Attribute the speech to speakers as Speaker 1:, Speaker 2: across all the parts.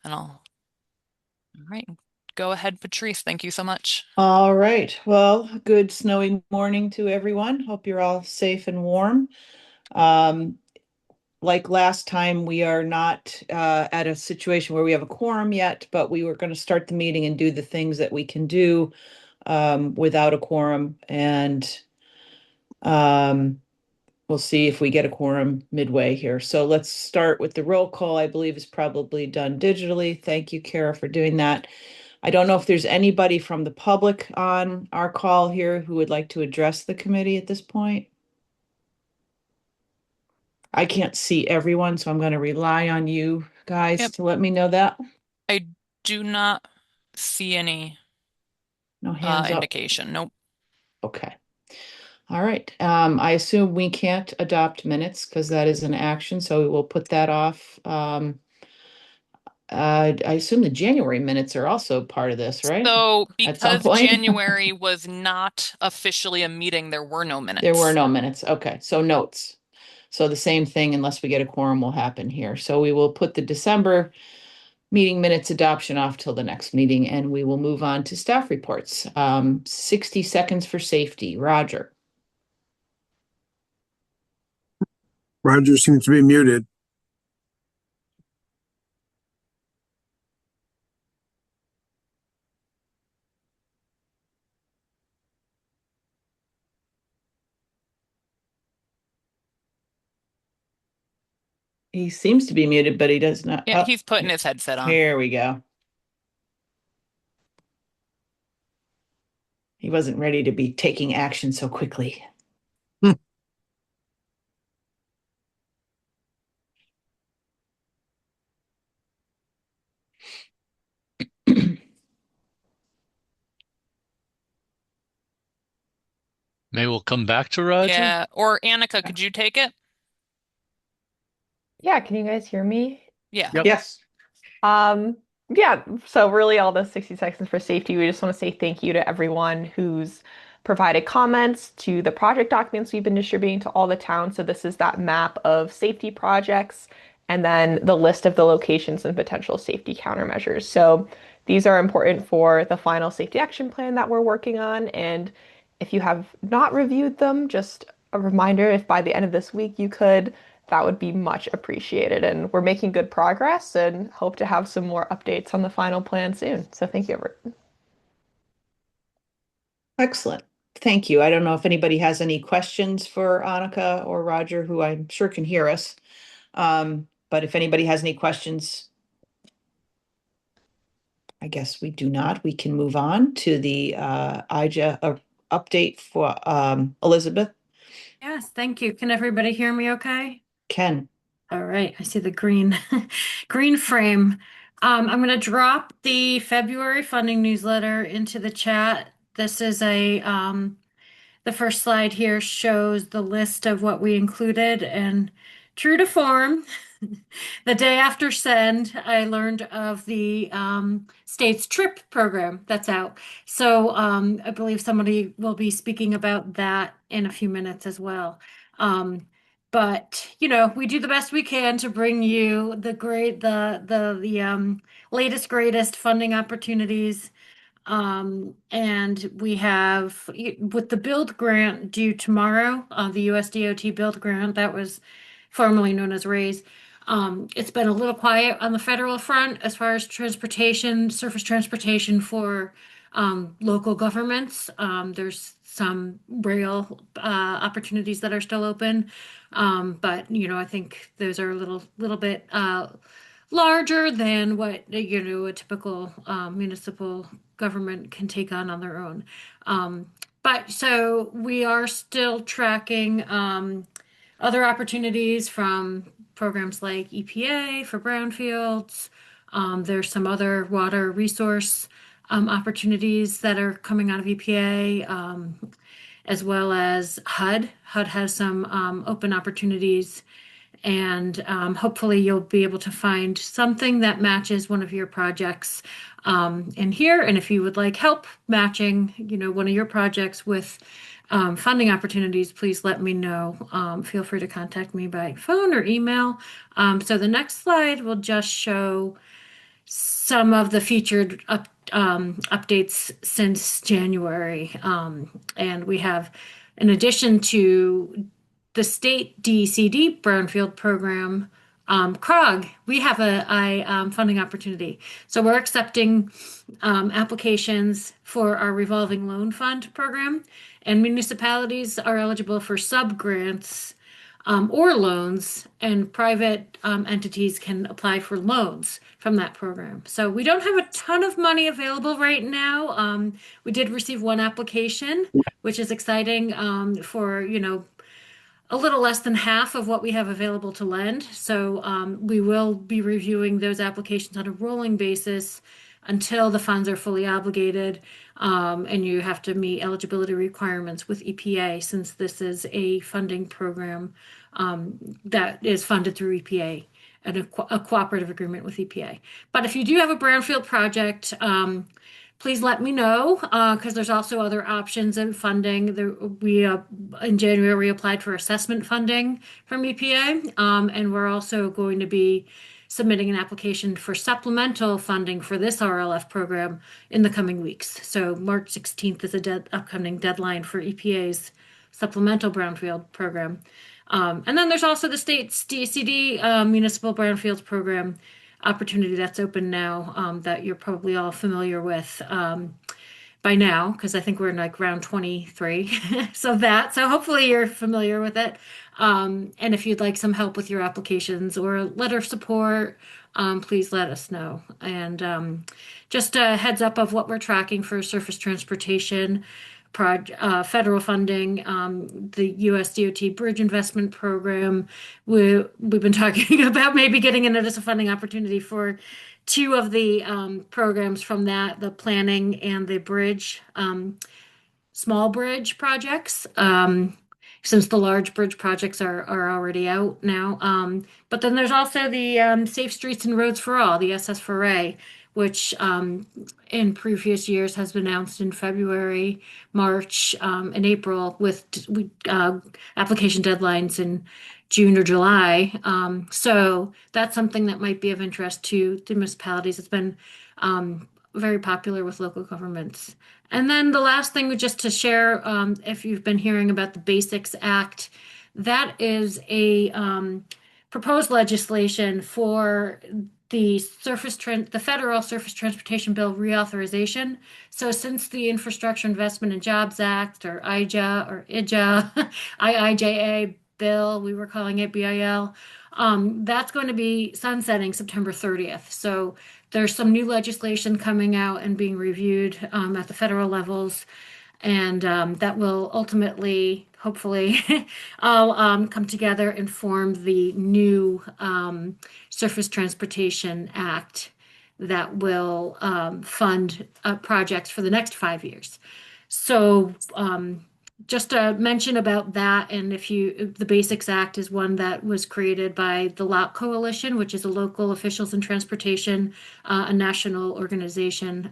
Speaker 1: And all right, go ahead, Patrice. Thank you so much.
Speaker 2: All right. Well, good snowy morning to everyone. Hope you're all safe and warm. Um, like last time, we are not at a situation where we have a quorum yet, but we were going to start the meeting and do the things that we can do without a quorum. And um, we'll see if we get a quorum midway here. So let's start with the roll call. I believe is probably done digitally. Thank you, Kara, for doing that. I don't know if there's anybody from the public on our call here who would like to address the committee at this point. I can't see everyone, so I'm going to rely on you guys
Speaker 1: Yep,
Speaker 2: to let me know that.
Speaker 1: I do not see any
Speaker 2: No hands up.
Speaker 1: indication. Nope.
Speaker 2: Okay. All right. I assume we can't adopt minutes because that is an action, so we will put that off. I assume the January minutes are also part of this, right?
Speaker 1: So
Speaker 2: At some
Speaker 1: because
Speaker 2: point.
Speaker 1: January was not officially a meeting, there were no
Speaker 2: There were
Speaker 1: minutes.
Speaker 2: no minutes. Okay, so notes. So the same thing, unless we get a quorum, will happen here. So we will put the December meeting minutes adoption off till the next meeting, and we will move on to staff reports. 60 seconds for safety. Roger.
Speaker 3: Roger seems to be muted.
Speaker 2: He seems to be muted, but he does not.
Speaker 1: Yeah,
Speaker 2: Oh,
Speaker 1: he's putting his headset on.
Speaker 2: here we go. He wasn't ready to be taking action so quickly.
Speaker 3: Hmm.
Speaker 4: Maybe we'll come back to Roger.
Speaker 1: Yeah, or Annika, could you take it?
Speaker 5: Yeah, can you guys hear me?
Speaker 1: Yeah.
Speaker 3: Yep.
Speaker 2: Yes.
Speaker 5: Um, yeah, so really all the 60 seconds for safety, we just want to say thank you to everyone who's provided comments to the project documents we've been distributing to all the towns. So this is that map of safety projects and then the list of the locations and potential safety countermeasures. So these are important for the final safety action plan that we're working on. And if you have not reviewed them, just a reminder, if by the end of this week you could, that would be much appreciated. And we're making good progress and hope to have some more updates on the final plan soon. So thank you, everyone.
Speaker 2: Excellent. Thank you. I don't know if anybody has any questions for Annika or Roger, who I'm sure can hear us. But if anybody has any questions, I guess we do not. We can move on to the IJA update for Elizabeth.
Speaker 6: Yes, thank you. Can everybody hear me okay?
Speaker 2: Ken.
Speaker 6: All right, I see the green green frame. I'm going to drop the February funding newsletter into the chat. This is the first slide here shows the list of what we included, and true to form, the day after send, I learned of the state's TRIP program that's out. So I believe somebody will be speaking about that in a few minutes as well. But you know, we do the best we can to bring you the latest greatest funding opportunities. And we have with the build grant due tomorrow, the USDOT build grant that was formerly known as RAISE. It's been a little quiet on the federal front as far as transportation, surface transportation for local governments. There's some rail opportunities that are still open, but you know, I think those are a little bit larger than what you know a typical municipal government can take on their own. But so we are still tracking other opportunities from programs like EPA for brownfields. There's some other water resource opportunities that are coming out of EPA, as well as HUD. HUD has some open opportunities, and hopefully you'll be able to find something that matches one of your projects in here. And if you would like help matching, you know, one of your projects with funding opportunities, please let me know. Feel free to contact me by phone or email. So the next slide will just show some of the featured updates since January. And we have, in addition to the state DECD Brownfield program, CROG, we have a funding opportunity. So we're accepting applications for our revolving loan fund program, and municipalities are eligible for sub-grants or loans, and private entities can apply for loans from that program. So we don't have a ton of money available right now. We did receive one application, which is exciting for, a little less than half of what we have available to lend. So we will be reviewing those applications on a rolling basis until the funds are fully obligated, and you have to meet eligibility requirements with EPA, since this is a funding program that is funded through EPA and a cooperative agreement with EPA. But if you do have a brownfield project, please let me know, because there's also other options in funding. In January, we applied for assessment funding from EPA, and we're also going to be submitting an application for supplemental funding for this RLF program in the coming weeks. So March 16th is upcoming deadline for EPA's supplemental brownfield program. And then there's also the state's DCD municipal brownfields program opportunity that's open now, that you're probably all familiar with by now, because I think we're in like round 23. So hopefully you're familiar with it. And if you'd like some help with your applications or letter support, please let us know. And just a heads up of what we're tracking for surface transportation federal funding, the US DOT Bridge Investment Program. We've been talking about maybe getting into as a funding opportunity for two of the programs from that, the planning and the bridge, small bridge projects, since the large bridge projects are already out now. But then there's also the Safe Streets and Roads for All, the SS4A, which in previous years has been announced in February, March, and April, with application deadlines in June or July. So that's something that might be of interest to the municipalities. It's been very popular with local governments. And then the last thing, just to share, if you've been hearing about the Basics Act, that is a proposed legislation for the federal surface transportation bill reauthorization. So since the Infrastructure Investment and Jobs Act, or IJA or IJA, IIJA bill, we were calling it BIL, that's going to be sunsetting September 30th. So there's some new legislation coming out and being reviewed at the federal levels, and that will ultimately, hopefully, all come together and form the new Surface Transportation Act that will fund projects for the next 5 years. So just a mention about that, and the Basics Act is one that was created by the LOT Coalition, which is a local officials in transportation, a national organization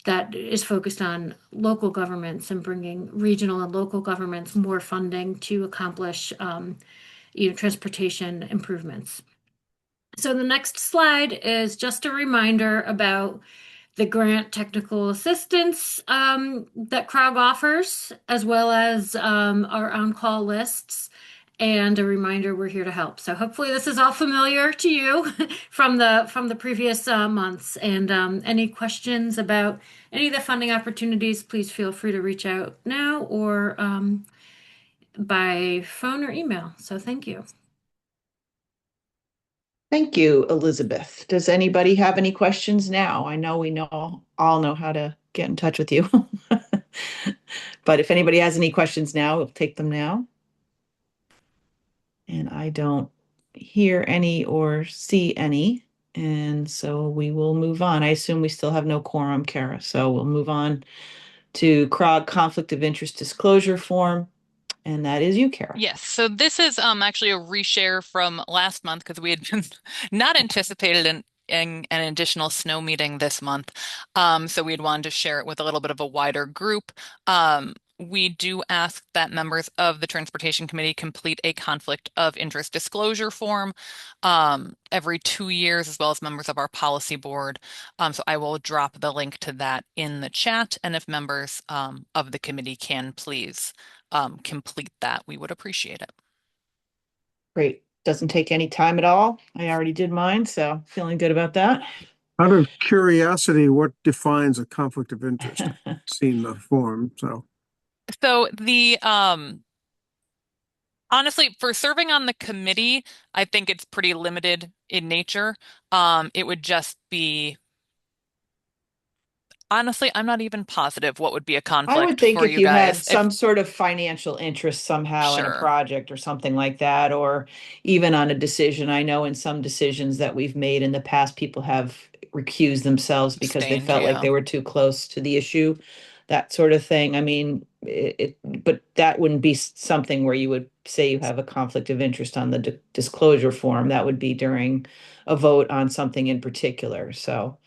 Speaker 6: that is focused on local governments and bringing regional and local governments more funding to accomplish transportation improvements. So the next slide is just a reminder about the grant technical assistance that CROG offers, as well as our on-call lists, and a reminder we're here to help. So hopefully this is all familiar to you from the previous months. And any questions about any of the funding opportunities, please feel free to reach out now or by phone or email. So thank you.
Speaker 2: Thank you, Elizabeth. Does anybody have any questions now? I know we all know how to get in touch with you. But if anybody has any questions now, we'll take them now. And I don't hear any or see any. And so we will move on. I assume we still have no quorum, Kara. So we'll move on to CROG Conflict of Interest Disclosure Form. And that is you, Kara.
Speaker 1: Yes, so this is actually a reshare from last month, because we had not anticipated an additional snow meeting this month. So we had wanted to share it with a little bit of a wider group. we do ask that members of the Transportation Committee complete a conflict of interest disclosure form every 2 years, as well as members of our policy board. So I will drop the link to that in the chat. And if members of the committee can please complete that, we would appreciate it.
Speaker 2: Great. Doesn't take any time at all. I already did mine, so feeling good about that.
Speaker 3: Out of curiosity, what defines a conflict of interest? I've seen the form, so.
Speaker 1: So the honestly, for serving on the committee, I think it's pretty limited in nature. It would just be honestly, I'm not even positive what would be a
Speaker 2: I would
Speaker 1: conflict
Speaker 2: think
Speaker 1: for
Speaker 2: if
Speaker 1: you
Speaker 2: you had
Speaker 1: guys.
Speaker 2: some sort of financial interest somehow in a
Speaker 1: Sure.
Speaker 2: project or something like that, or even on a decision. I know in some decisions that we've made in the past, people have recused themselves because they
Speaker 1: Abstained,
Speaker 2: felt like
Speaker 1: yeah.
Speaker 2: they were too close to the issue, that sort of thing. I mean, but that wouldn't be something where you would say you have a conflict of interest on the disclosure form. That would be during a vote on something in particular. So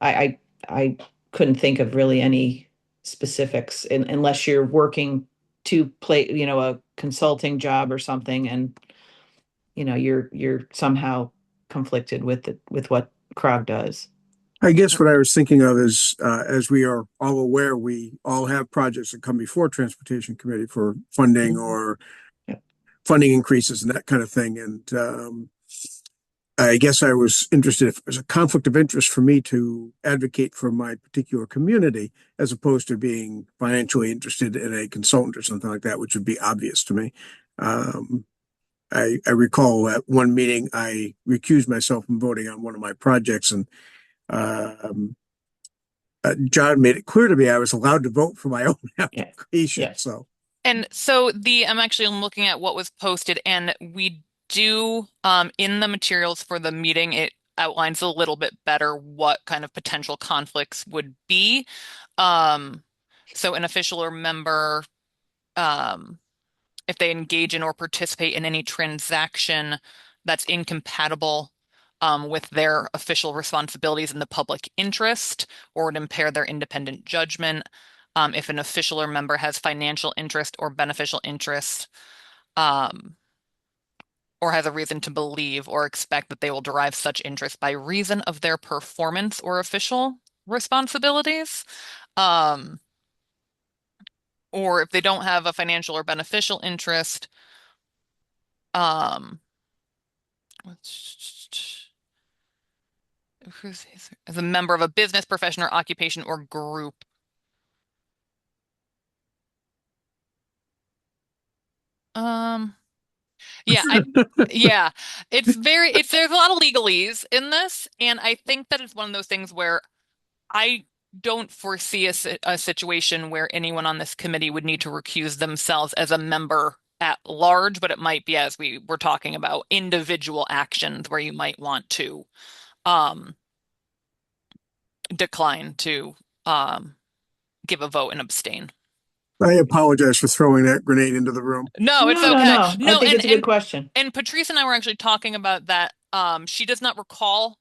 Speaker 2: I couldn't think of really any specifics unless you're working to play, a consulting job or something, and you're somehow conflicted with what CROG does.
Speaker 3: I guess what I was thinking of is, as we are all aware, we all have projects that come before Transportation Committee for funding
Speaker 2: Mhm.
Speaker 3: or
Speaker 2: Yep.
Speaker 3: funding increases and that kind of thing. And I guess I was interested if there's a conflict of interest for me to advocate for my particular community, as opposed to being financially interested in a consultant or something like that, which would be obvious to me. I recall at one meeting, I recused myself from voting on one of my projects, and um, John made it clear to me I was allowed to vote for my own application.
Speaker 2: Yeah.
Speaker 3: So,
Speaker 1: And so I'm looking at what was posted, and we do in the materials for the meeting, it outlines a little bit better what kind of potential conflicts would be. So an official or member, if they engage in or participate in any transaction that's incompatible with their official responsibilities in the public interest, or would impair their independent judgment. If an official or member has financial interest or beneficial interest, or has a reason to believe or expect that they will derive such interest by reason of their performance or official responsibilities. Or if they don't have a financial or beneficial interest, as a member of a business, profession, or occupation or group. Yeah, yeah, there's a lot of legalese in this, and I think that it's one of those things where I don't foresee a situation where anyone on this committee would need to recuse themselves as a member at large, but it might be, as we were talking about, individual actions where you might want to decline to give a vote and abstain.
Speaker 3: I apologize for throwing that grenade into the room.
Speaker 1: No, it's
Speaker 2: No,
Speaker 1: okay.
Speaker 2: I think it's a good question.
Speaker 1: And Patrice and I were actually talking about that. She does not recall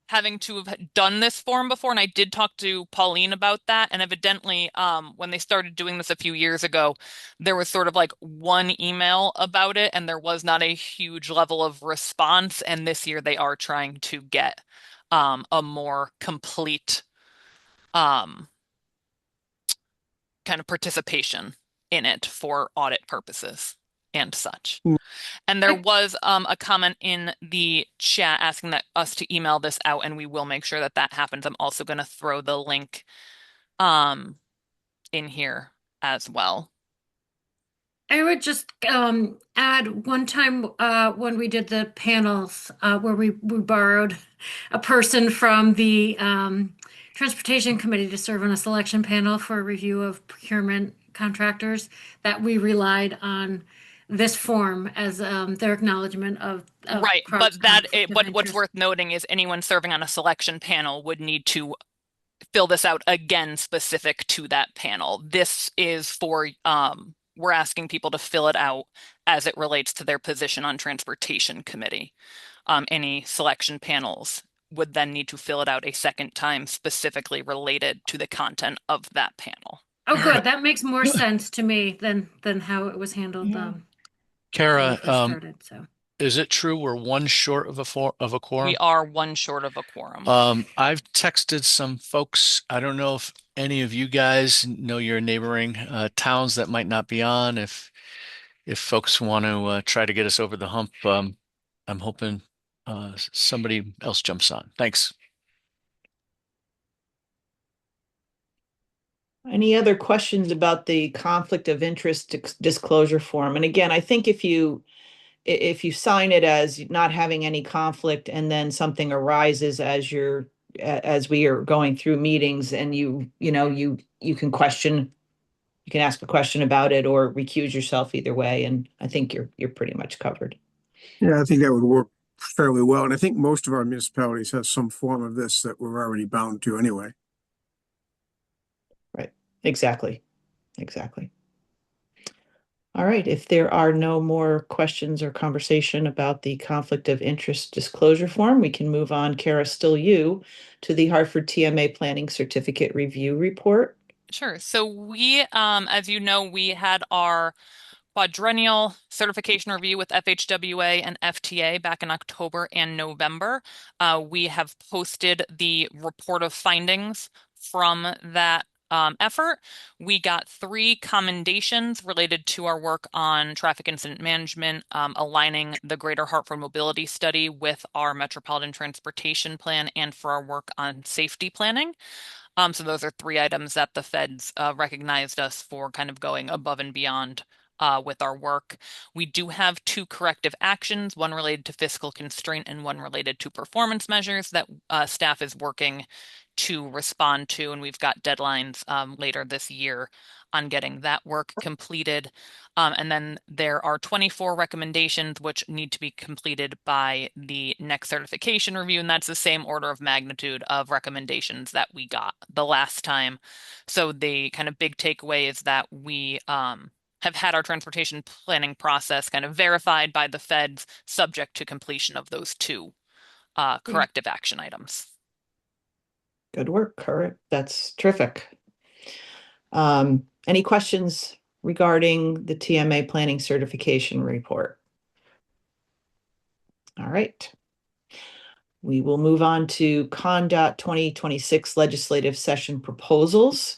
Speaker 1: having to have done this form before, and I did talk to Pauline about that. And evidently, when they started doing this a few years ago, there was sort of like one email about it, and there was not a huge level of response. And this year, they are trying to get a more complete kind of participation in it for audit purposes and such. And there was a comment in the chat asking us to email this out, and we will make sure that that happens. I'm also going to throw the link in here as well.
Speaker 6: I would just add one time when we did the panels where we borrowed a person from the Transportation Committee to serve on a selection panel for a review of procurement contractors, that we relied on this form as their acknowledgement of
Speaker 1: right.
Speaker 6: CROG's
Speaker 1: But what's worth noting is anyone serving on a selection panel would need to fill this out again specific to that panel. This is for we're asking people to fill it out as it relates to their position on Transportation Committee. Any selection panels would then need to fill it out a second time specifically related to the content of that panel.
Speaker 6: Oh, good. That makes more sense to me than how it was handled
Speaker 2: Yeah.
Speaker 6: when we
Speaker 4: Kara,
Speaker 6: first started. So
Speaker 4: is it true we're one short of a quorum?
Speaker 1: We are one short of a quorum.
Speaker 4: I've texted some folks. I don't know if any of you guys know your neighboring towns that might not be on. If folks want to try to get us over the hump, I'm hoping somebody else jumps on. Thanks.
Speaker 2: Any other questions about the conflict of interest disclosure form? And again, I think if you sign it as not having any conflict and then something arises as we are going through meetings and you can ask a question about it or recuse yourself either way. And I think you're pretty much covered.
Speaker 3: Yeah, I think that would work fairly well. And I think most of our municipalities have some form of this that we're already bound to anyway.
Speaker 2: Right. Exactly. All right. If there are no more questions or conversation about the conflict of interest disclosure form, we can move on, Kara, still you, to the Hartford TMA Planning Certificate Review Report.
Speaker 1: Sure. So we, as you know, we had our quadrennial certification review with FHWA and FTA back in October and November. We have posted the report of findings from that effort. We got 3 commendations related to our work on traffic incident management, aligning the Greater Hartford Mobility Study with our Metropolitan Transportation Plan, and for our work on safety planning. So those are 3 items that the feds recognized us for kind of going above and beyond with our work. We do have 2 corrective actions, one related to fiscal constraint and one related to performance measures that staff is working to respond to, and we've got deadlines later this year on getting that work completed. And then there are 24 recommendations which need to be completed by the next certification review, and that's the same order of magnitude of recommendations that we got the last time. So the kind of big takeaway is that we have had our transportation planning process kind of verified by the feds, subject to completion of those 2 corrective action items.
Speaker 2: Good work, Kurt. That's terrific. Any questions regarding the TMA Planning Certification Report? All right. We will move on to CONDOT 2026 legislative session proposals.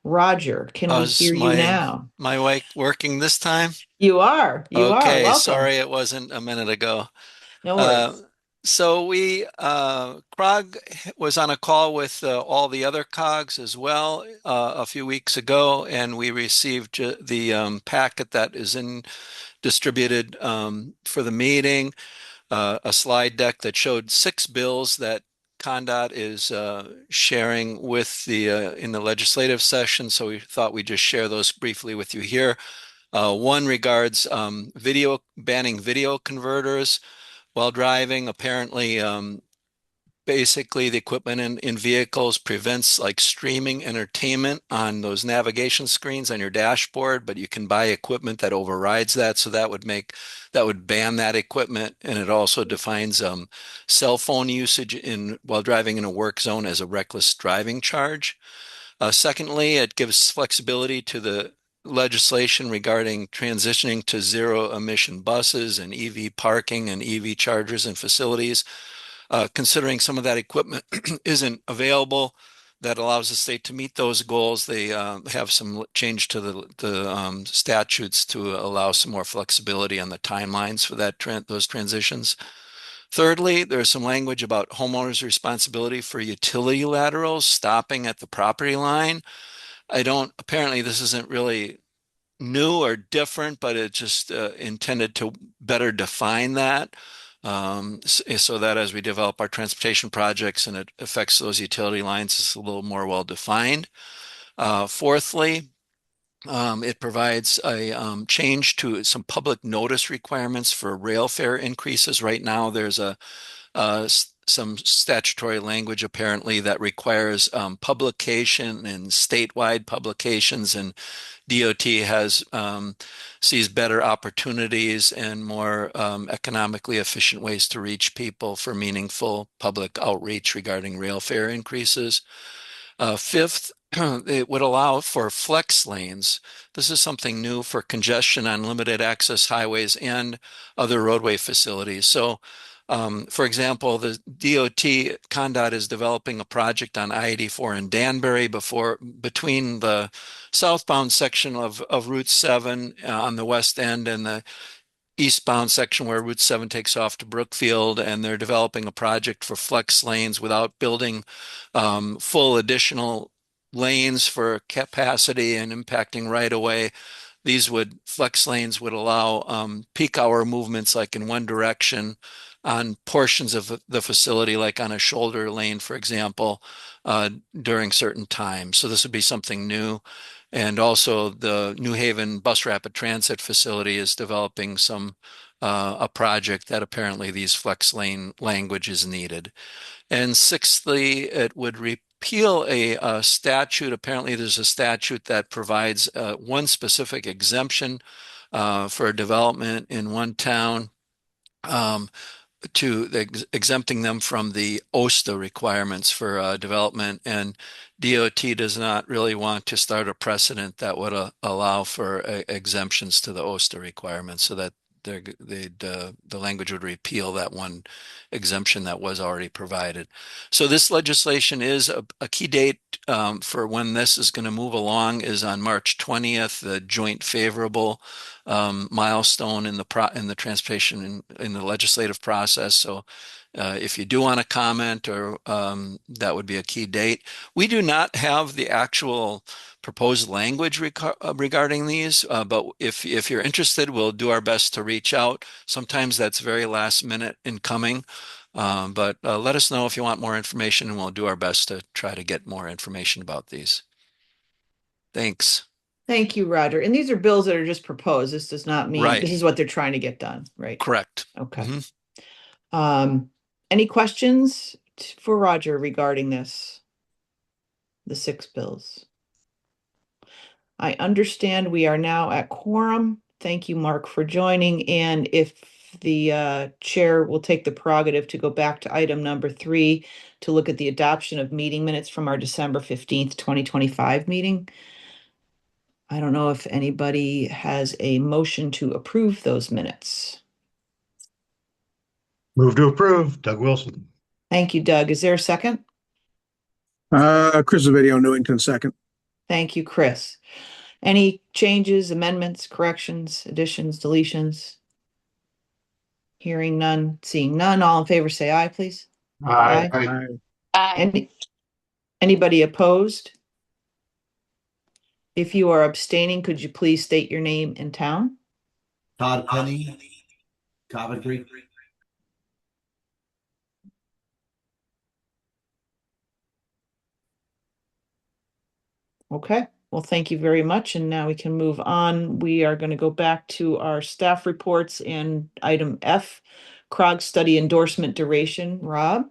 Speaker 2: Roger, can we hear you now?
Speaker 7: My mic working this time?
Speaker 2: You are.
Speaker 7: Okay,
Speaker 2: Welcome.
Speaker 7: sorry it wasn't a minute ago.
Speaker 2: No worries.
Speaker 7: So CROG was on a call with all the other COGs as well a few weeks ago, and we received the packet that is distributed for the meeting, a slide deck that showed 6 bills that CONDOT is sharing with in the legislative session. So we thought we'd just share those briefly with you here. One regards banning video converters while driving. Apparently, basically the equipment in vehicles prevents like streaming entertainment on those navigation screens on your dashboard, but you can buy equipment that overrides that. So that would ban that equipment. And it also defines cell phone usage while driving in a work zone as a reckless driving charge. Secondly, it gives flexibility to the legislation regarding transitioning to zero emission buses and EV parking and EV chargers and facilities. Considering some of that equipment isn't available, that allows the state to meet those goals. They have some change to the statutes to allow some more flexibility on the timelines for those transitions. Thirdly, there's some language about homeowners' responsibility for utility laterals stopping at the property line. Apparently this isn't really new or different, but it's just intended to better define that. So that as we develop our transportation projects and it affects those utility lines, it's a little more well defined. Fourthly, it provides a change to some public notice requirements for rail fare increases. Right now, there's some statutory language apparently that requires publication and statewide publications, and DOT sees better opportunities and more economically efficient ways to reach people for meaningful public outreach regarding rail fare increases. Fifth, it would allow for flex lanes. This is something new for congestion on limited access highways and other roadway facilities. So, for example, the DOT ConnDOT is developing a project on I-84 in Danbury between the southbound section of Route 7 on the west end and the eastbound section where Route 7 takes off to Brookfield, and they're developing a project for flex lanes without building full additional lanes for capacity and impacting right away. Flex lanes would allow peak hour movements like in one direction on portions of the facility, like on a shoulder lane, for example, during certain times. So this would be something new. And also the New Haven Bus Rapid Transit facility is developing a project that apparently these flex lane language is needed. And sixthly, it would repeal a statute. Apparently, there's a statute that provides one specific exemption for development in one town, exempting them from the OSTA requirements for development. And DOT does not really want to start a precedent that would allow for exemptions to the OSTA requirements, so that the language would repeal that one exemption that was already provided. So this legislation is a key date for when this is going to move along is on March 20th, the joint favorable milestone in the transportation in the legislative process. So if you do want to comment, or that would be a key date. We do not have the actual proposed language regarding these, but if you're interested, we'll do our best to reach out. Sometimes that's very last minute in coming, but let us know if you want more information, and we'll do our best to try to get more information about these. Thanks.
Speaker 2: Thank you, Roger. And these are bills that are just proposed. This does not mean
Speaker 7: Right.
Speaker 2: this is what they're trying to get done, right?
Speaker 7: Correct.
Speaker 2: Okay.
Speaker 7: Mhm.
Speaker 2: Any questions for Roger regarding this? The 6 bills. I understand we are now at quorum. Thank you, Mark, for joining. And if the chair will take the prerogative to go back to item number 3 to look at the adoption of meeting minutes from our December 15th, 2025 meeting. I don't know if anybody has a motion to approve those minutes.
Speaker 8: Move to approve. Doug Wilson.
Speaker 2: Thank you, Doug. Is there a second?
Speaker 3: Chris Ovidio, Newington, second.
Speaker 2: Thank you, Chris. Any changes, amendments, corrections, additions, deletions? Hearing none, seeing none. All in favor, say aye, please.
Speaker 8: Aye.
Speaker 2: Anybody opposed? If you are abstaining, could you please state your name and town?
Speaker 9: Todd Penny, Coventry.
Speaker 2: Okay, well, thank you very much. And now we can move on. We are going to go back to our staff reports and item F, CROG study endorsement duration. Rob?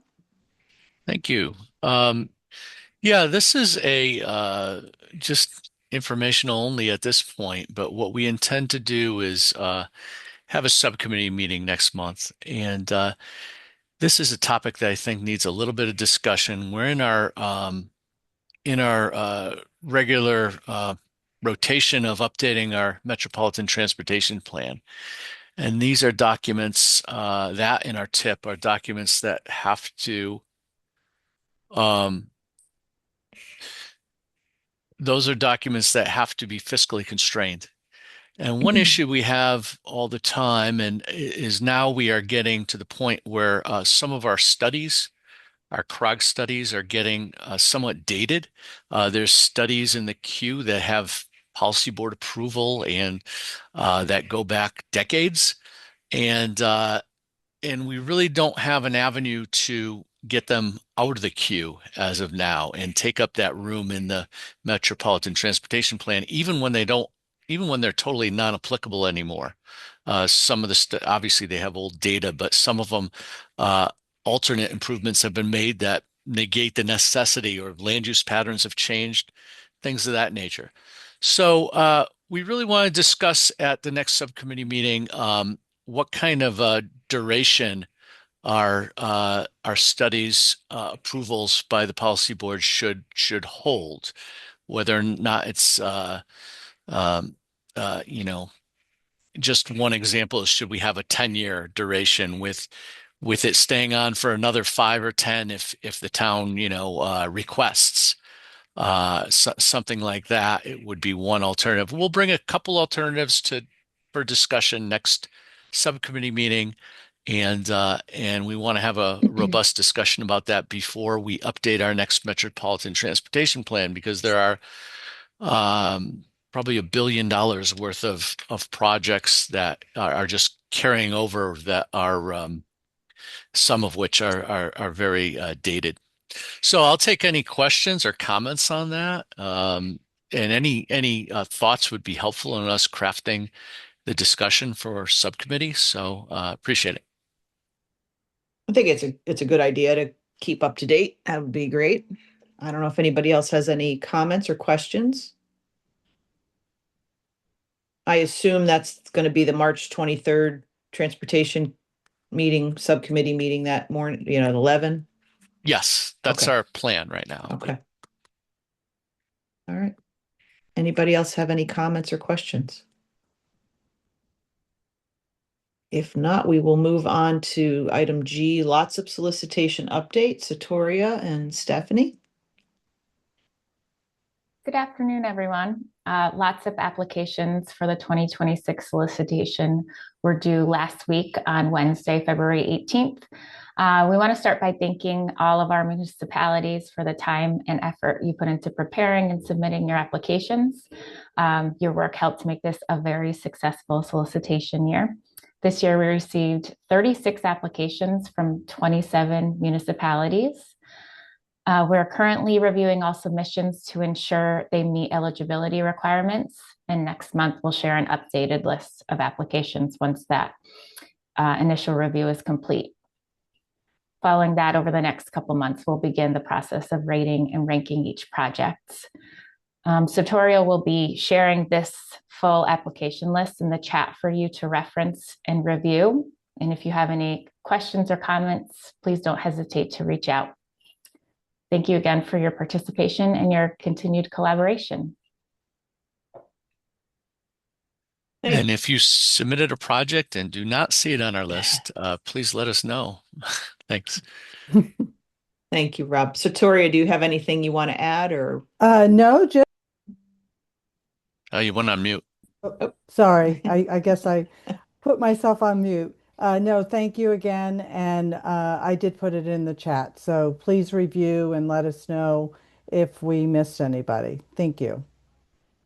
Speaker 4: Thank you. Yeah, this is a just informational only at this point, but what we intend to do is have a subcommittee meeting next month. And this is a topic that I think needs a little bit of discussion. We're in our regular rotation of updating our Metropolitan Transportation Plan. And these are documents that in our TIP are documents that have to those are documents that have to be fiscally constrained. And one issue we have all the time and is now we are getting to the point where some of our studies, our CROG studies, are getting somewhat dated. There's studies in the queue that have policy board approval and that go back decades. And we really don't have an avenue to get them out of the queue as of now and take up that room in the Metropolitan Transportation Plan, even when they're totally non-applicable anymore. Some of the obviously they have old data, but some of them alternate improvements have been made that negate the necessity, or land use patterns have changed, things of that nature. So we really want to discuss at the next subcommittee meeting what kind of duration our studies approvals by the policy board should hold. whether or not it's um, you know, just one example is, should we have a 10-year duration with it staying on for another 5 or 10 if the town, requests something like that. It would be one alternative. We'll bring a couple alternatives for discussion next subcommittee meeting, and we want to have a robust discussion about that before we update our next metropolitan transportation plan, because there are probably $1 billion worth of projects that are just carrying over, that are some of which are very dated. So I'll take any questions or comments on that. And any thoughts would be helpful in us crafting the discussion for our subcommittee. So appreciate it.
Speaker 2: I think it's a good idea to keep up to date. That would be great. I don't know if anybody else has any comments or questions. I assume that's going to be the March 23rd transportation meeting, subcommittee meeting that morning, at 11.
Speaker 4: Yes, that's
Speaker 2: Okay.
Speaker 4: our plan right now.
Speaker 2: Okay. All right. Anybody else have any comments or questions? If not, we will move on to item G, lots of solicitation updates. Satoria and Stephanie.
Speaker 10: Good afternoon, everyone. Lots of applications for the 2026 solicitation were due last week on Wednesday, February 18th. We want to start by thanking all of our municipalities for the time and effort you put into preparing and submitting your applications. Your work helped make this a very successful solicitation year. This year, we received 36 applications from 27 municipalities. We're currently reviewing all submissions to ensure they meet eligibility requirements. And next month, we'll share an updated list of applications once that initial review is complete. Following that, over the next couple months, we'll begin the process of rating and ranking each project. Satoria will be sharing this full application list in the chat for you to reference and review. And if you have any questions or comments, please don't hesitate to reach out. Thank you again for your participation and your continued collaboration.
Speaker 4: And if you submitted a project and do not see it on our list, please let us know. Thanks.
Speaker 2: Thank you, Rob. Satoria, do you have anything you want to add, or?
Speaker 11: No, just
Speaker 4: Oh, you went on mute.
Speaker 11: sorry. I guess I put myself on mute. No, thank you again. And I did put it in the chat. So please review and let us know if we missed anybody. Thank you.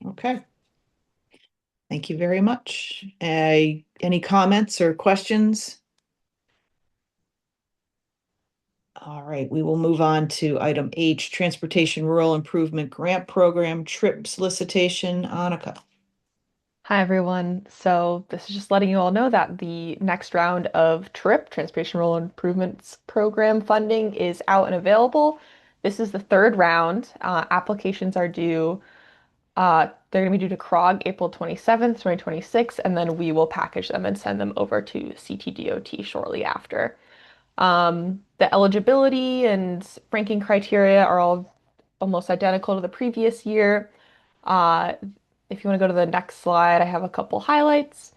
Speaker 2: Okay. Thank you very much. Any comments or questions? All right, we will move on to item H, Transportation Rural Improvement Grant Program Trip Solicitation. Annika.
Speaker 5: Hi, everyone. So this is just letting you all know that the next round of TRIP, Transportation Rural Improvements Program funding, is out and available. This is the third round. Applications are due. They're going to be due to CROG April 27th, 2026, and then we will package them and send them over to CTDOT shortly after. The eligibility and ranking criteria are all almost identical to the previous year. If you want to go to the next slide, I have a couple highlights.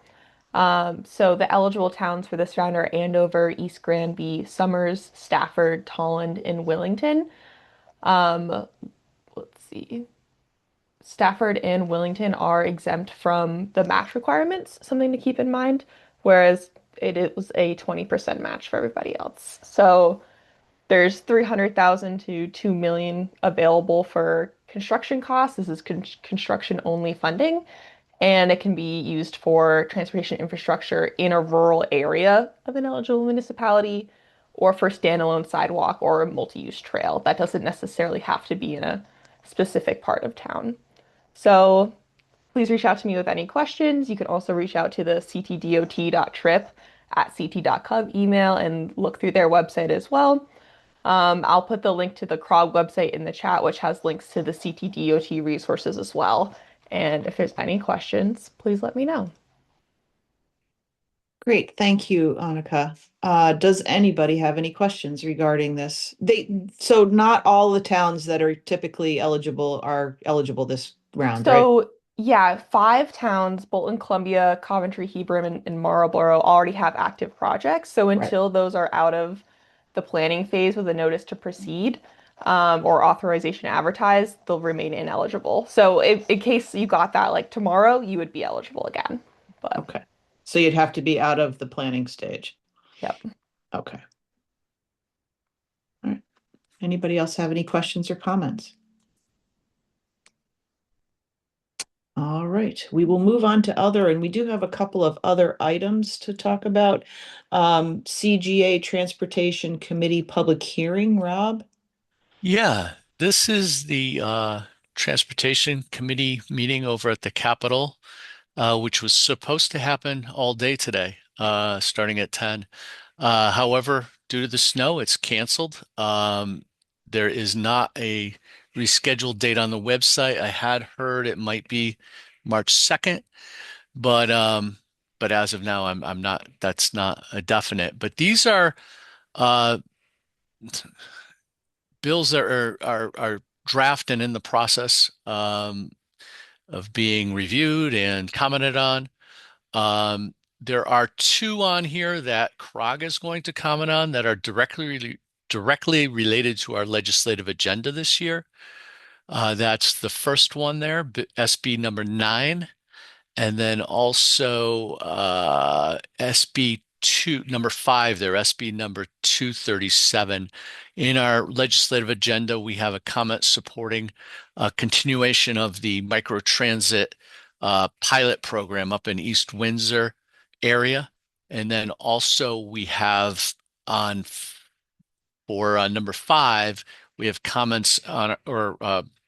Speaker 5: So the eligible towns for this round are Andover, East Granby, Summers, Stafford, Tolland, and Willington. Let's see. Stafford and Willington are exempt from the match requirements, something to keep in mind, whereas it was a 20% match for everybody else. So there's 300,000 to 2 million available for construction costs. This is construction only funding, and it can be used for transportation infrastructure in a rural area of an eligible municipality, or for standalone sidewalk or a multi-use trail. That doesn't necessarily have to be in a specific part of town. So please reach out to me with any questions. You can also reach out to the ctdot.trip@ct.gov email and look through their website as well. I'll put the link to the CROG website in the chat, which has links to the CTDOT resources as well. And if there's any questions, please let me know.
Speaker 2: Great, thank you, Annika. Does anybody have any questions regarding this? So not all the towns that are typically eligible are eligible this round, right?
Speaker 5: So, yeah, 5 towns, Bolton, Columbia, Coventry, Hebron, and Marlborough already have active projects. So
Speaker 2: Right.
Speaker 5: until those are out of the planning phase with a notice to proceed, or authorization to advertise, they'll remain ineligible. So if, in case you got that like tomorrow, you would be eligible again. But
Speaker 2: Okay, so you'd have to be out of the planning stage.
Speaker 5: yep.
Speaker 2: Okay. All right. Anybody else have any questions or comments? All right, we will move on to other, and we do have a couple of other items to talk about. CGA Transportation Committee public hearing, Rob?
Speaker 4: Yeah, this is the Transportation Committee meeting over at the Capitol, which was supposed to happen all day today, starting at 10. However, due to the snow, it's canceled. There is not a rescheduled date on the website. I had heard it might be March 2nd, but as of now, I'm not. That's not a definite. But these are uh, bills that are draft and in the process of being reviewed and commented on. There are 2 on here that CROG is going to comment on that are directly related to our legislative agenda this year. That's the first one there, SB number 9, and then also SB number 5 there, SB number 237. In our legislative agenda, we have a comment supporting a continuation of the microtransit pilot program up in East Windsor area. And then also we have on for number 5, we have comments on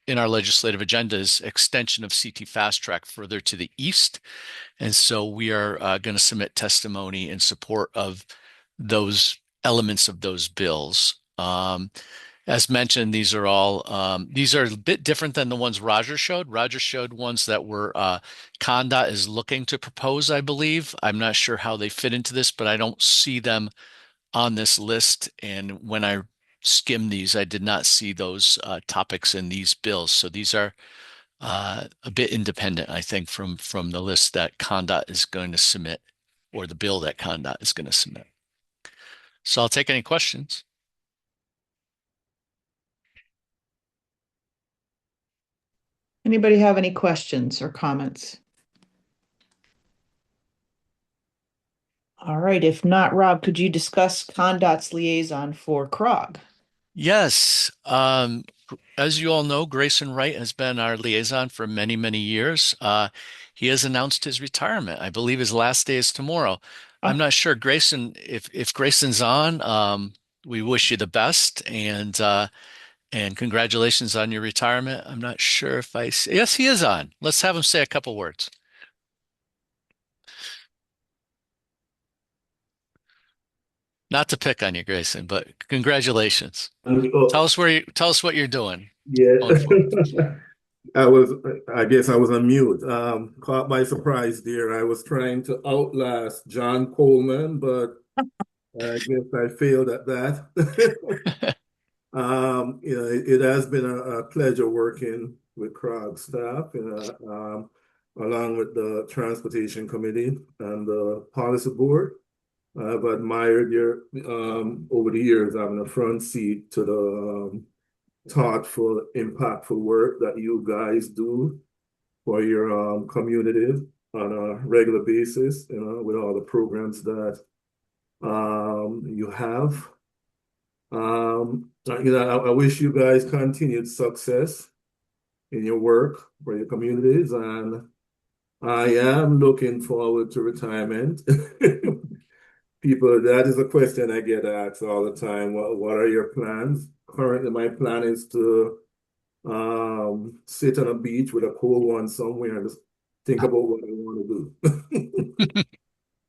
Speaker 4: in our legislative agendas, extension of CT Fast Track further to the east. And so we are going to submit testimony in support of those elements of those bills. As mentioned, these are a bit different than the ones Roger showed. Roger showed ones that were ConnDOT is looking to propose, I believe. I'm not sure how they fit into this, but I don't see them on this list. And when I skimmed these, I did not see those topics in these bills. So these are a bit independent, I think, from the list that ConnDOT is going to submit, or the bill that ConnDOT is going to submit. So I'll take any questions.
Speaker 2: Anybody have any questions or comments? All right, if not, Rob, could you discuss ConnDOT's liaison for CROG?
Speaker 4: Yes. As you all know, Grayson Wright has been our liaison for many, many years. He has announced his retirement. I believe his last day is tomorrow. I'm not sure, Grayson, if Grayson's on, we wish you the best and congratulations on your retirement. I'm not sure if yes, he is on. Let's have him say a couple words. Not to pick on you, Grayson, but congratulations. Tell us what you're doing.
Speaker 12: Yeah. I guess I was on mute. Caught by surprise there. I was trying to outlast John Coleman, but I guess I failed at that. It has been a pleasure working with CROG staff, along with the Transportation Committee and the Policy Board. I've admired your over the years having a front seat to the thoughtful, impactful work that you guys do for your community on a regular basis, with all the programs that you have. I wish you guys continued success in your work for your communities, and I am looking forward to retirement. That is a question I get asked all the time. What are your plans? Currently, my plan is to sit on a beach with a cold one somewhere and just think about what I want to do.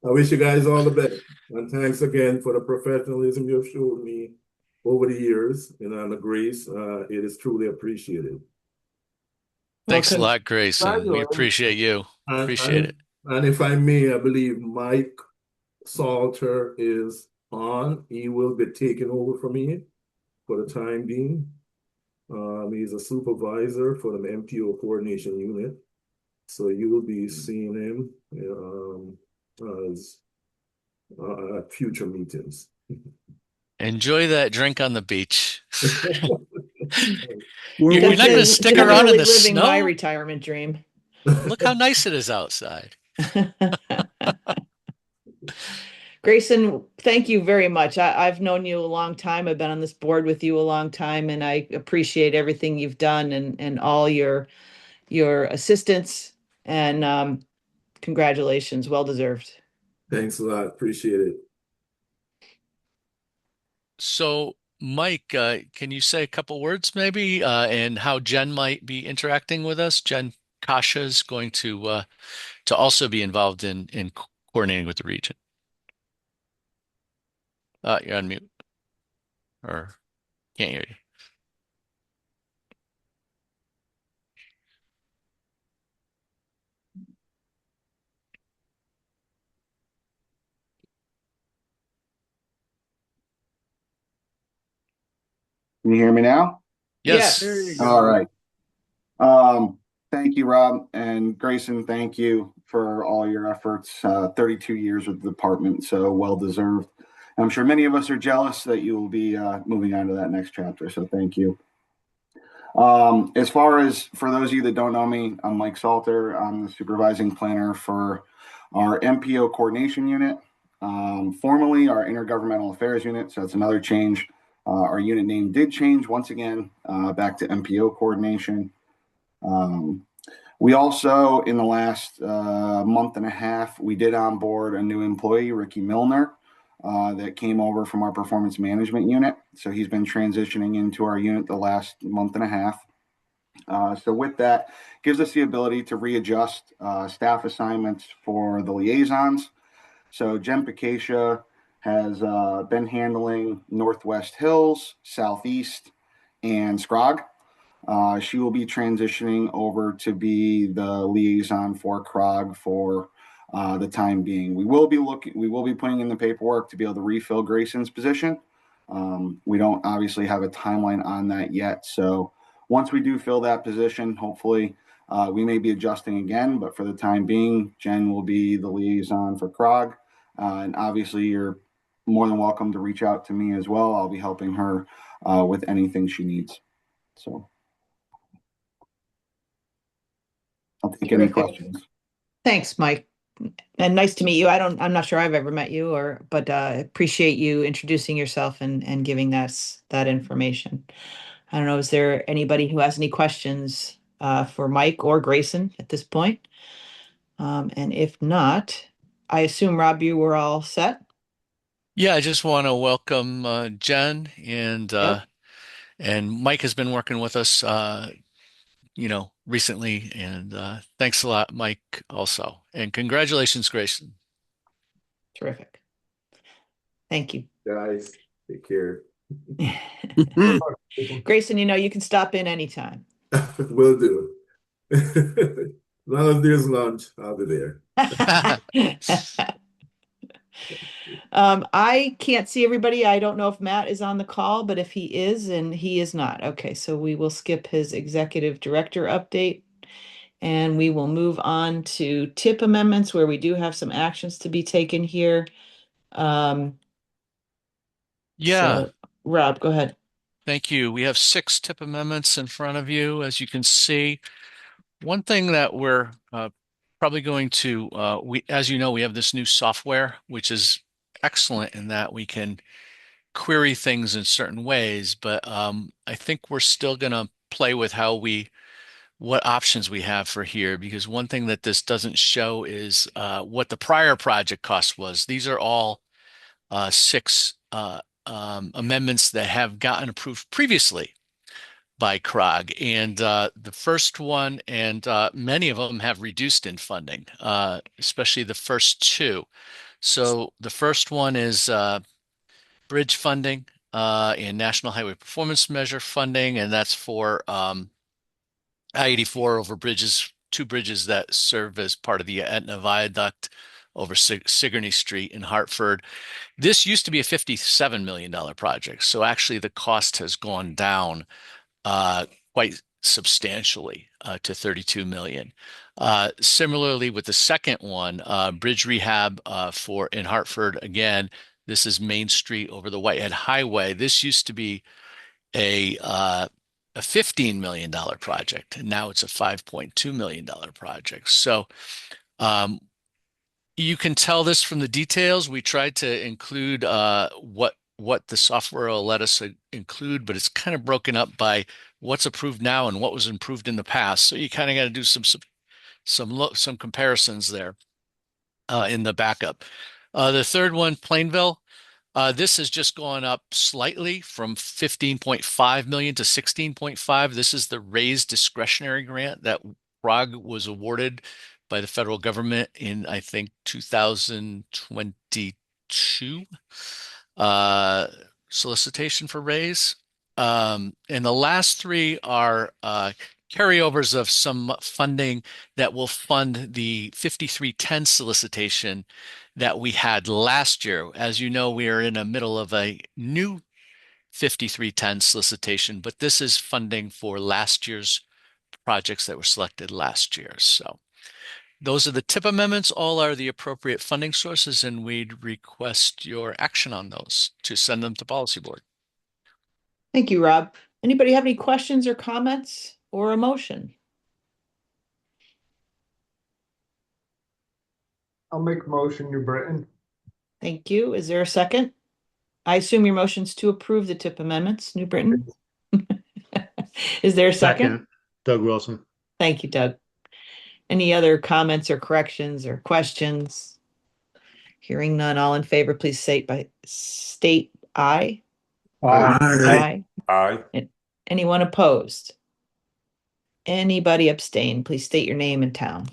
Speaker 12: I wish you guys all the best. And thanks again for the professionalism you've showed me over the years, and the grace. It is truly appreciated.
Speaker 4: Thanks a lot, Grayson. We appreciate you. Appreciate it.
Speaker 12: And if I may, I believe Mike Salter is on. He will be taking over for me for the time being. He's a supervisor for the MPO coordination unit. So you will be seeing him as at future meetings.
Speaker 4: Enjoy that drink on the beach.
Speaker 3: We're
Speaker 4: You're not going to stick around in the
Speaker 2: living my
Speaker 4: snow?
Speaker 2: retirement dream.
Speaker 4: Look how nice it is outside.
Speaker 2: Grayson, thank you very much. I've known you a long time. I've been on this board with you a long time, and I appreciate everything you've done and all your assistance. And congratulations, well deserved.
Speaker 12: Thanks a lot. Appreciate it.
Speaker 4: So, Mike, can you say a couple words maybe, and how Jen might be interacting with us? Jen Kasha is going to also be involved in coordinating with the region. You're on mute, or can't hear you.
Speaker 13: Can you hear me now?
Speaker 4: Yes.
Speaker 3: There you
Speaker 13: All
Speaker 3: go.
Speaker 13: right. Thank you, Rob, and Grayson, thank you for all your efforts. 32 years with the department, so well deserved. I'm sure many of us are jealous that you will be moving on to that next chapter, so thank you. As far as for those of you that don't know me, I'm Mike Salter. I'm the supervising planner for our MPO coordination unit, formerly our intergovernmental affairs unit, so that's another change. Our unit name did change once again back to MPO coordination. We also, in the last month and a half, we did onboard a new employee, Ricky Milner, that came over from our performance management unit. So he's been transitioning into our unit the last month and a half. So with that, gives us the ability to readjust staff assignments for the liaisons. So Jen Picacia has been handling Northwest Hills, Southeast, and Scrog. She will be transitioning over to be the liaison for CROG for the time being. We will be putting in the paperwork to be able to refill Grayson's position. We don't obviously have a timeline on that yet. So once we do fill that position, hopefully we may be adjusting again, but for the time being, Jen will be the liaison for CROG. And obviously you're more than welcome to reach out to me as well. I'll be helping her with anything she needs. So I'll take any questions.
Speaker 2: Thanks, Mike. And nice to meet you. I'm not sure I've ever met you but appreciate you introducing yourself and giving us that information. I don't know, is there anybody who has any questions for Mike or Grayson at this point? And if not, I assume, Rob, you were all set?
Speaker 4: Yeah, I just want to welcome Jen and Mike has been working with us recently, and thanks a lot, Mike, also. And congratulations, Grayson.
Speaker 2: Terrific. Thank you.
Speaker 12: Guys, take care.
Speaker 2: Grayson, you can stop in anytime.
Speaker 12: Will do. As long as there's lunch, I'll be there.
Speaker 2: I can't see everybody. I don't know if Matt is on the call, but if he is, and he is not. Okay, so we will skip his executive director update and we will move on to tip amendments where we do have some actions to be taken here.
Speaker 4: Yeah.
Speaker 2: So, Rob, go ahead.
Speaker 4: Thank you. We have 6 tip amendments in front of you, as you can see. One thing that we're probably going to, as you know, we have this new software, which is excellent in that we can query things in certain ways, but I think we're still going to play with what options we have for here, because one thing that this doesn't show is what the prior project cost was. These are all 6 amendments that have gotten approved previously by CROG, and the first one and many of them have reduced in funding, especially the first 2. So the first one is bridge funding and National Highway Performance Measure funding, and that's for I-84 over bridges, 2 bridges that serve as part of the Etna Viaduct over Sigourney Street in Hartford. This used to be a $57 million project. So actually the cost has gone down quite substantially to 32 million. Similarly with the second one, bridge rehab in Hartford, again, this is Main Street over the Whitehead Highway. This used to be a $15 million project, and now it's a $5.2 million project. So you can tell this from the details. We tried to include what the software will let us include, but it's kind of broken up by what's approved now and what was improved in the past. So you kind of got to do some comparisons there in the backup. The third one, Plainville. This has just gone up slightly from 15.5 million to 16.5. This is the raised discretionary grant that Prague was awarded by the federal government in, I think, 2022. Solicitation for raise. And the last three are carryovers of some funding that will fund the 5310 solicitation that we had last year. As you know, we are in the middle of a new 5310 solicitation, but this is funding for last year's projects that were selected last year. So those are the tip amendments. All are the appropriate funding sources, and we'd request your action on those to send them to Policy Board.
Speaker 2: Thank you, Rob. Anybody have any questions or comments or a motion?
Speaker 14: I'll make a motion, New Britain.
Speaker 2: Thank you. Is there a second? I assume your motion's to approve the tip amendments, New Britain. Is there a second?
Speaker 8: Doug Wilson.
Speaker 2: Thank you, Doug. Any other comments or corrections or questions? Hearing none, all in favor, please state aye.
Speaker 8: Aye.
Speaker 2: Aye. Anyone opposed? Anybody abstain? Please state your name and town.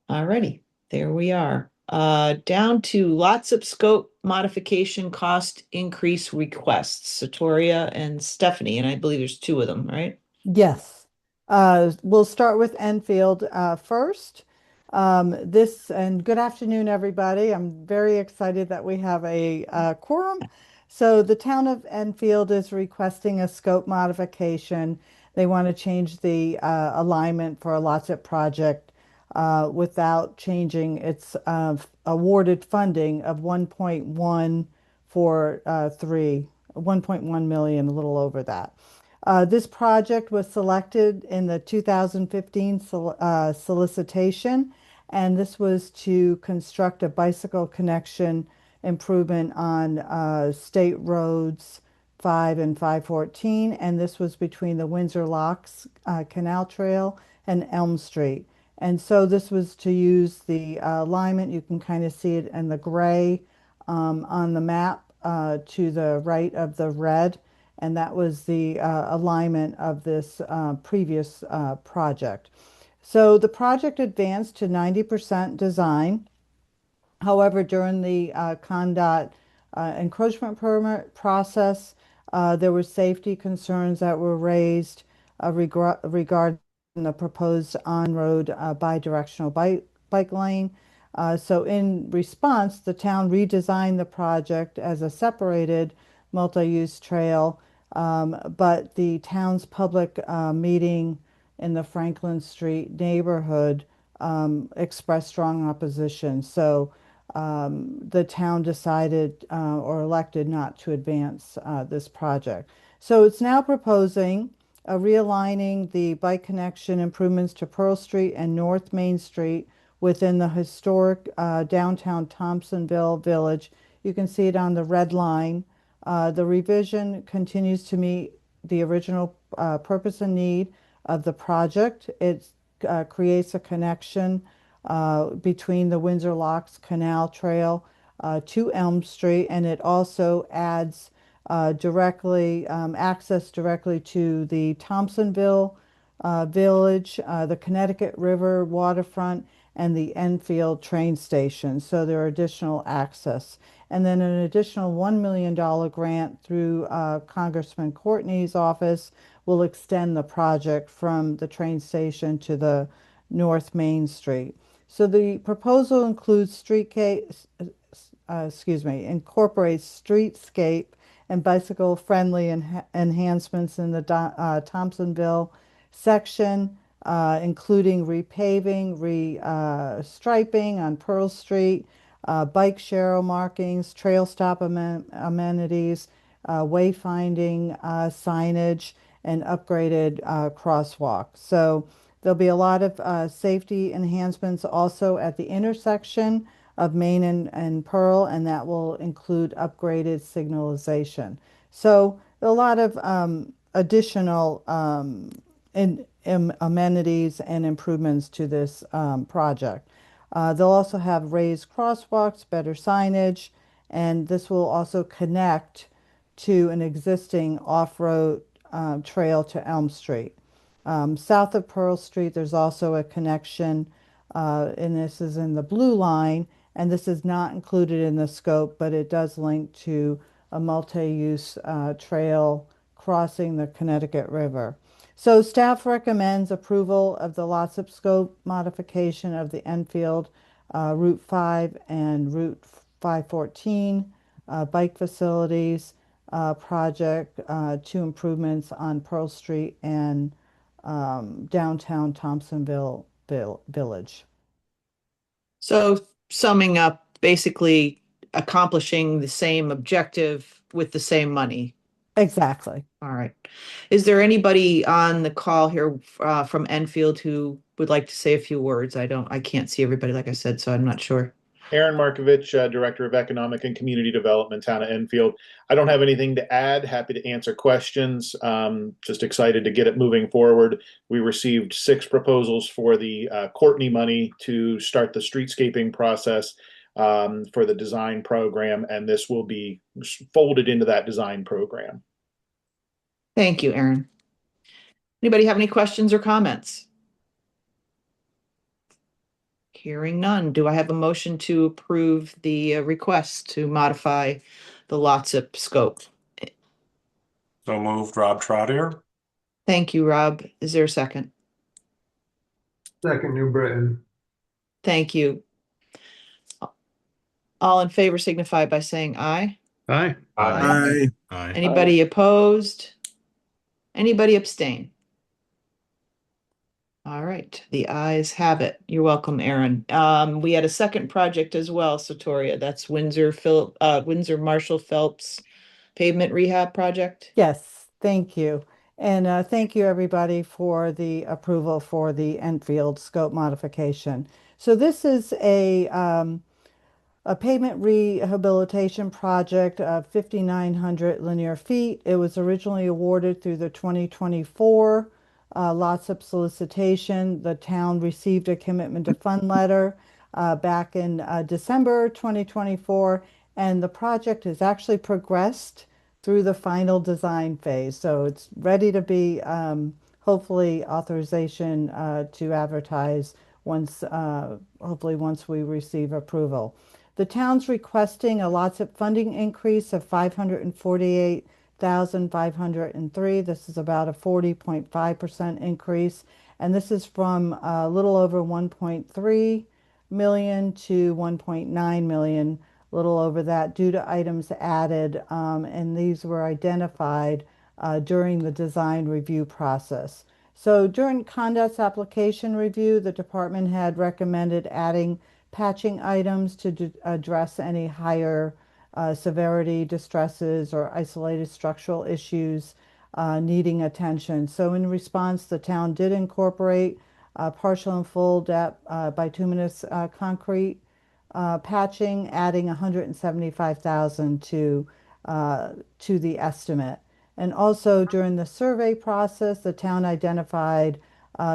Speaker 2: Alrighty, there we are. Down to lots of scope modification cost increase requests, Satoria and Stephanie, and I believe there's two of them, right?
Speaker 11: Yes. We'll start with Enfield first. And good afternoon, everybody. I'm very excited that we have a quorum. So the town of Enfield is requesting a scope modification. They want to change the alignment for a Lotsett project without changing its awarded funding of 1.1 million, a little over that. This project was selected in the 2015 solicitation, and this was to construct a bicycle connection improvement on State Roads 5 and 514, and this was between the Windsor Locks Canal Trail and Elm Street. And so this was to use the alignment. You can kind of see it in the gray on the map to the right of the red. And that was the alignment of this previous project. So the project advanced to 90% design. However, during the CONDOT encroachment permit process, there were safety concerns that were raised regarding the proposed on-road bi-directional bike lane. So in response, the town redesigned the project as a separated multi-use trail, but the town's public meeting in the Franklin Street neighborhood expressed strong opposition. So the town decided or elected not to advance this project. So it's now proposing realigning the bike connection improvements to Pearl Street and North Main Street within the historic downtown Thompsonville Village. You can see it on the red line. The revision continues to meet the original purpose and need of the project. It creates a connection between the Windsor Locks Canal Trail to Elm Street, and it also adds access directly to the Thompsonville Village, the Connecticut River waterfront, and the Enfield train station. So there are additional access. And then an additional $1 million grant through Congressman Courtney's office will extend the project from the train station to the North Main Street. So the proposal includes incorporates streetscape and bicycle-friendly enhancements in the Thompsonville section, including repaving, striping on Pearl Street, bike share markings, trail stop amenities, wayfinding signage, and upgraded crosswalk. So there'll be a lot of safety enhancements also at the intersection of Main and Pearl, and that will include upgraded signalization. So a lot of additional amenities and improvements to this project. They'll also have raised crosswalks, better signage, and this will also connect to an existing off-road trail to Elm Street. South of Pearl Street, there's also a connection, and this is in the blue line, and this is not included in the scope, but it does link to a multi-use trail crossing the Connecticut River. So staff recommends approval of the LOTSIP scope modification of the Enfield Route 5 and Route 514 bike facilities project, two improvements on Pearl Street and downtown Thompsonville Village.
Speaker 2: So summing up, basically accomplishing the same objective with the same money.
Speaker 11: Exactly.
Speaker 2: All right. Is there anybody on the call here from Enfield who would like to say a few words? I can't see everybody, like I said, so I'm not sure.
Speaker 8: Aaron Markovich, Director of Economic and Community Development, Town of Enfield. I don't have anything to add. Happy to answer questions. Just excited to get it moving forward. We received 6 proposals for the Courtney money to start the streetscaping process for the design program, and this will be folded into that design program.
Speaker 2: Thank you, Aaron. Anybody have any questions or comments? Hearing none, do I have a motion to approve the request to modify the LOTSIP scope?
Speaker 15: So moved, Rob Trotter.
Speaker 2: Thank you, Rob. Is there a second?
Speaker 14: Second, New Britain.
Speaker 2: Thank you. All in favor signify by saying aye.
Speaker 8: Aye.
Speaker 3: Aye.
Speaker 15: Aye.
Speaker 2: Anybody opposed? Anybody abstain? All right, the ayes have it. You're welcome, Aaron. We had a second project as well, Satoria. That's Windsor Marshall Phelps pavement rehab project.
Speaker 11: Yes, thank you. And thank you, everybody, for the approval for the Enfield scope modification. So this is a pavement rehabilitation project of 5,900 linear feet. It was originally awarded through the 2024 LOTSIP solicitation. The town received a commitment to fund letter back in December 2024, and the project has actually progressed through the final design phase. So it's ready to be hopefully authorization to advertise hopefully once we receive approval. The town's requesting a LOTSIP funding increase of $548,503. This is about a 40.5% increase, and this is from a little over 1.3 million to 1.9 million, a little over that, due to items added, and these were identified during the design review process. So during Condot's application review, the department had recommended adding patching items to address any higher severity distresses or isolated structural issues needing attention. So in response, the town did incorporate partial and full depth bituminous concrete patching, adding 175,000 to the estimate. And also during the survey process, the town identified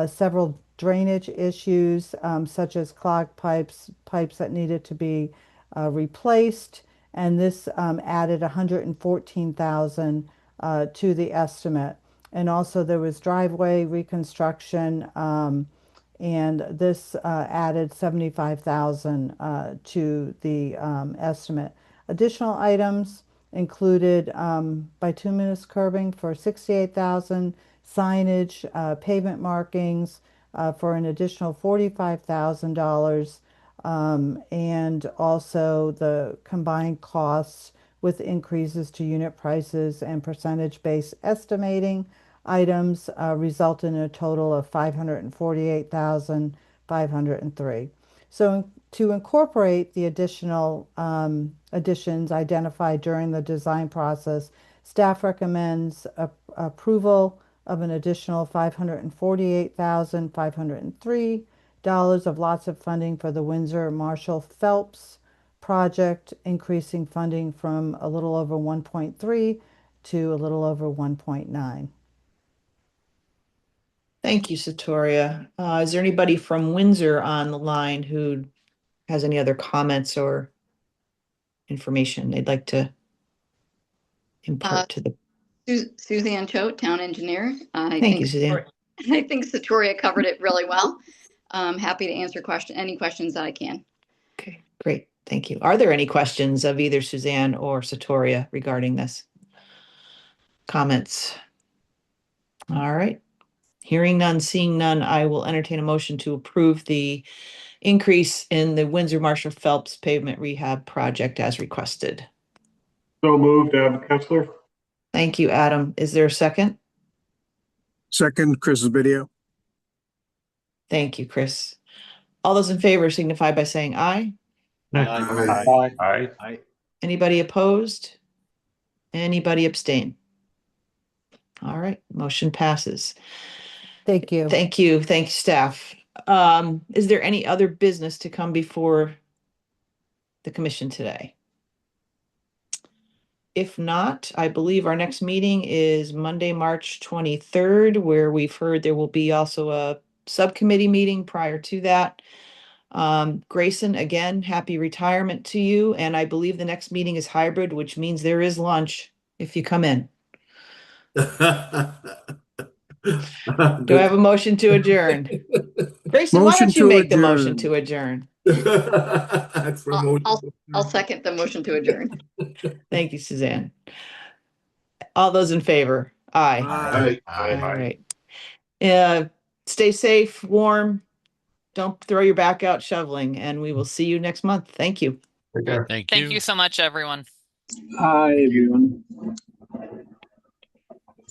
Speaker 11: several drainage issues, such as clogged pipes that needed to be replaced, and this added 114,000 to the estimate. And also there was driveway reconstruction, and this added 75,000 to the estimate. Additional items included bituminous curbing for 68,000, signage, pavement markings, for an additional $45,000. And also the combined costs with increases to unit prices and percentage-based estimating items result in a total of $548,503. So to incorporate the additional additions identified during the design process, staff recommends approval of an additional $548,503 of lots of funding for the Windsor Marshall Phelps project, increasing funding from a little over 1.3 to a little over 1.9.
Speaker 2: Thank you, Satoria. Is there anybody from Windsor on the line who has any other comments or information they'd like to impart to the?
Speaker 16: Suzanne Choate, town engineer.
Speaker 2: Thank you, Suzanne.
Speaker 16: I think Satoria covered it really well. I'm happy to answer any questions that I can.
Speaker 2: Okay, great. Thank you. Are there any questions of either Suzanne or Satoria regarding this? Comments? All right. Hearing none, seeing none, I will entertain a motion to approve the increase in the Windsor Marshall Phelps pavement rehab project as requested.
Speaker 15: So moved, Adam Kessler.
Speaker 2: Thank you, Adam. Is there a second?
Speaker 3: Second, Chris Video.
Speaker 2: Thank you, Chris. All those in favor signify by saying aye.
Speaker 15: Aye.
Speaker 2: Anybody opposed? Anybody abstain? All right, motion passes.
Speaker 11: Thank you.
Speaker 2: Thank you. Thank you, staff. Is there any other business to come before the commission today? If not, I believe our next meeting is Monday, March 23rd, where we've heard there will be also a subcommittee meeting prior to that. Grayson, again, happy retirement to you. And I believe the next meeting is hybrid, which means there is lunch if you come in. Do I have a motion to adjourn? Grayson, why don't you make the motion to adjourn?
Speaker 16: I'll second the motion to adjourn.
Speaker 2: Thank you, Suzanne. All those in favor? Aye.
Speaker 15: Aye.
Speaker 2: All right. Stay safe, warm. Don't throw your back out shoveling, and we will see you next month. Thank you.
Speaker 4: Thank you.
Speaker 1: Thank you so much, everyone.
Speaker 17: Hi, everyone.